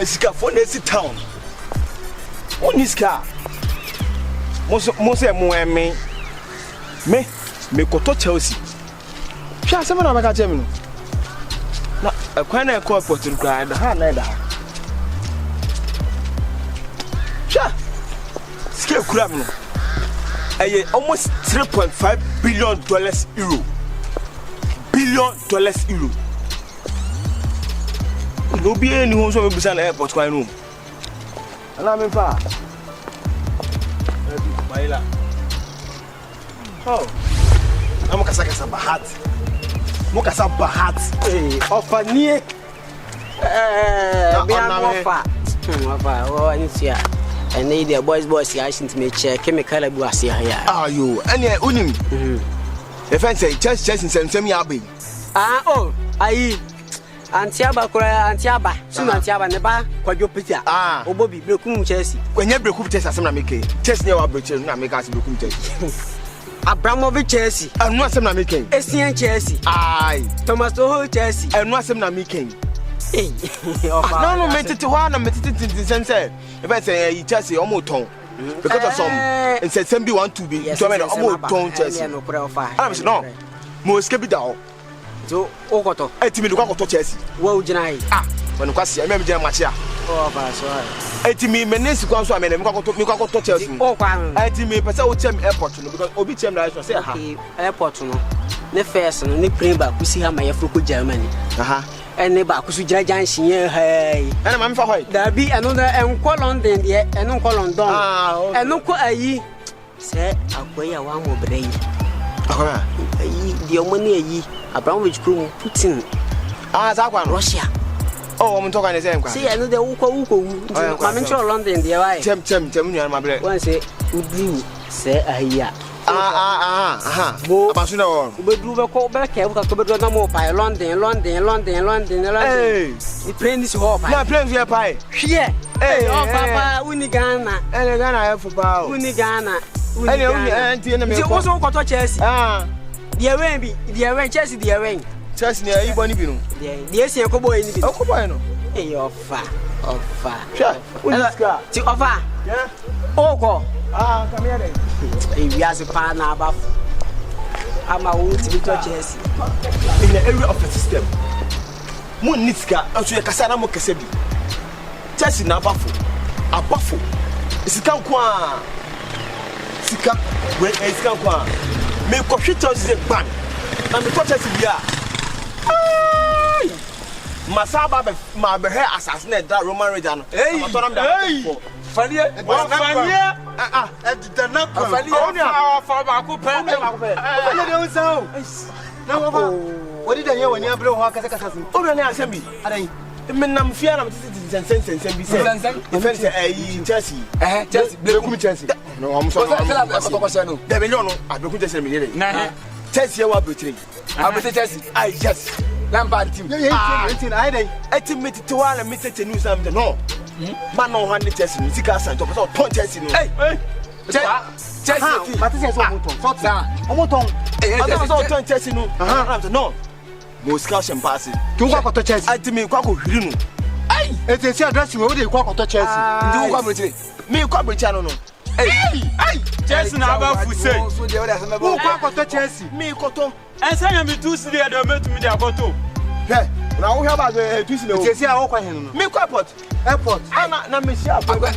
Esika for next town. Oniska. Mose me koto Chelsea. Sha se na maka chemi no. Na kwan na ko airport ru kra da ha na da. Sha. Ske kura me no. Aye almost 3.5 billion dollars euro. Billion dollars euro. No be any home so me busa na airport kwan no. Ala me fa. Baila. Oh. Amo kasa bahat. Mo kasa bahat. Ofanie. Be amofa. Ofa, o anisia. And they the boys I shouldn't me check chemical abuase here. Ah yo, any unim. The fence say chess in same yabe. Oh, ayi. Antiaba kura antiaba. Sunu antiaba ne ba kwadwo pizza. Obobi brekum Chelsea. Kwenye brekum Chelsea asem na make. Chelsea ne wa brekum na make as brekum Chelsea. Abramovich Chelsea. Anu asem na make. Esian Chelsea. Ai. Thomas Tuchel Chelsea. Anu asem na make. No, metete wa na metete sense. If I say Chelsea omo ton. Because of some and said some be 1-2 be. So me omo ton Chelsea. No. Mo escape down. So okoto. Etimi do kwakoto Chelsea. Wa ugina yi. When kwasi e me gina match ya. Oh ba so. Etimi menesi kwan so amene me kwakoto Chelsea. Oh kwan. Etimi pesa o chem airport no because obi chem na say ha. Airport no. Ne first no ne plane ba kusi ha ma yefro ko Germany. Ene ba kusu gira junction ye hey. Ene ma me fa hoy. Da bi eno na enko London de eno enko London. Eno ko ayi. Se akoya wa mo brei. Akoya. Ayi de omo ne ayi. Abramovich Krum Putin. Za kwa Russia. Oh, I'm talking the same kwa. See eno de uko. Ma me cho London de why. Chem nua ma bre. One say udru se ahiya. Abasu na wo. Ubedru be ko be ke bu ka ko bedru na mo pa London. Hey. The plane is hot. Na plane here pai. Here. Hey, oh papa, uni Ghana. Ele Ghana ya football. Uni Ghana. Ele uni anti na me. Ti wo so ko to Chelsea. Dia wen bi, dia wen Chelsea dia wen. Chelsea na yi boni bi no. Dia esi ko boy ni bi. Ko boy no. Hey, ofa. Sure. Uniska. Ti ofa. Yeah. Oko. Come here then. We as a partner above. I'm a wood to be to Chelsea. In the area of the system. Mo niska, also yakasa na mo kese bi. Chelsea na abafo. Sika kwa. Sika, we sika kwa. Me ko hwita se ban. Na me ko Chelsea bia. Masaba be he assassinate that Roman Reigns no. Hey. Fanie. The knock. Fa ba ko pe. Fanie de unsa. Na wo ba. What did you when you bro ho kasa kasa so? O be na asem bi. Adan. Me nam fia na me sense bi say. Defense Chelsea. Chelsea. Brekum Chelsea. No, I'm sorry. No. The million no. Brekum Chelsea me dey. Na. Chelsea wa betray. Abete Chelsea. I just. Lampard team. I dey. Ultimate to one me tete news am no. Man no hand Chelsea no sika san to so ton Chelsea no. Hey. Chelsea. But say so omoton. So ton Chelsea no. No. Mo sika shem pass. Ki kwa to Chelsea. Ultimate kwa ko hiri no. Ai. Etesi address we dey kwa to Chelsea. Ndi kwa breche. Me kwa breche no. Hey. Chelsea na aba fu say. Wo kwa to Chelsea. Me koto. Ensanya me 2 city dey make me dey akoto. Hey. Na wo hear about 2 city. Chelsea a wo kwa hen no. Me kwa airport. Na me see airport.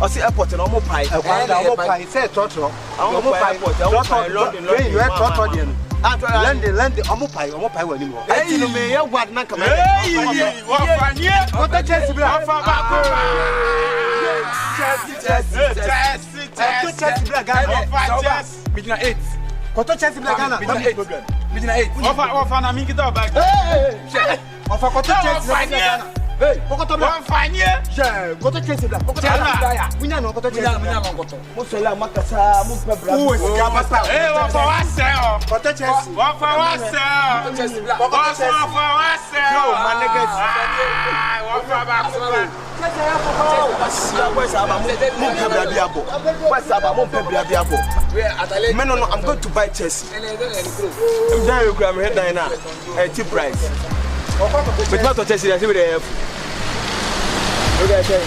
O see airport na omo pai. Omo pai say trotro. Omo pai. London. You are trotro there. London omo pai wani mo. Enti no me ye wad na kama. Wa fanie. What Chelsea bra. Chelsea bra Ghana. Midna 8. Koto Chelsea bra Ghana. Midna 8. Ofa na mingi do back. Ofa koto Chelsea bra Ghana. Hey, koto bra. Fanie. Je, koto Chelsea bra. Koto bra. Munya no koto Chelsea. Munya no koto. Mo sela makasa, mo pe bra. Wo si ka pasta. Eh, wa fa wa se o. Koto Chelsea. Wa fa wa se o. Koto Chelsea bra. Koto Chelsea. Wa fa wa se o. Yo, man niggas. Wa fa ba ko. I'm going to buy Chelsea. I'm down with Graham head now. A cheap price. But not to Chelsea, I see with the Okay.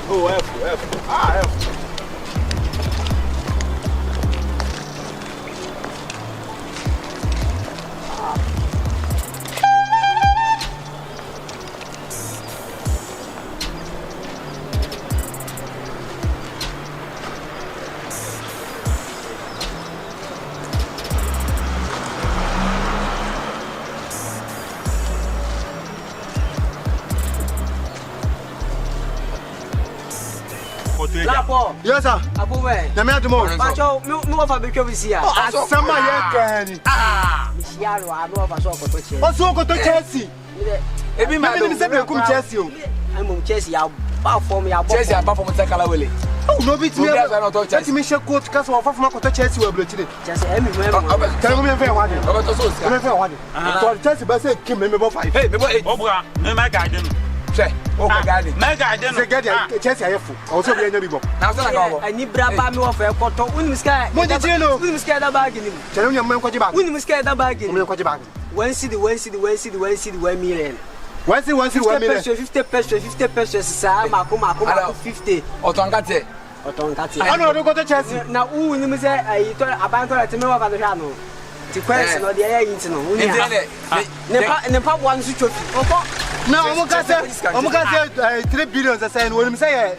Oh, F. Ah, F. Lapo. Yes, sir. Apo we. Na me adumo. Pacho, me wa fa bekwe bisi ya. Asama ye kani. Bisi alo a me wa fa so okoto che. O so okoto Chelsea. Ebi ma me se be kum Chelsea o. Ai mo Chelsea ya ba form ya bo. Chelsea ba form ta kala wele. Oh, no bit me. Chelsea me share coat ka so fa fuma koto Chelsea we blochire. Chelsea emi mo. Tell me fe wa de. Obeto so ska. Me fe wa de. So Chelsea ba say kim me bo 5. Hey, me bo 8. Obra, me ma garden. Che, o ka garden. Me garden. Say get Chelsea ayefu. O so be anya bi bo. Na so na ka bo. Ani braba me wa fa koto. Unim sky. Mo je chelo. Unim sky da bag ni. Chelo nyam me kwaji bag. Unim sky da bag ni. Me kwaji bag. 1 cedi 1 million. 1 million. 50 pesos sa ma ko 50. Otonkate. Ano do go to Chelsea. Na u ni me say ai to aban to te me wa fa do hwa no. Ti kwes no de ya yin ti no. Ne pa bo an su chofi. Oko na omo ka say 3 billion say no, we say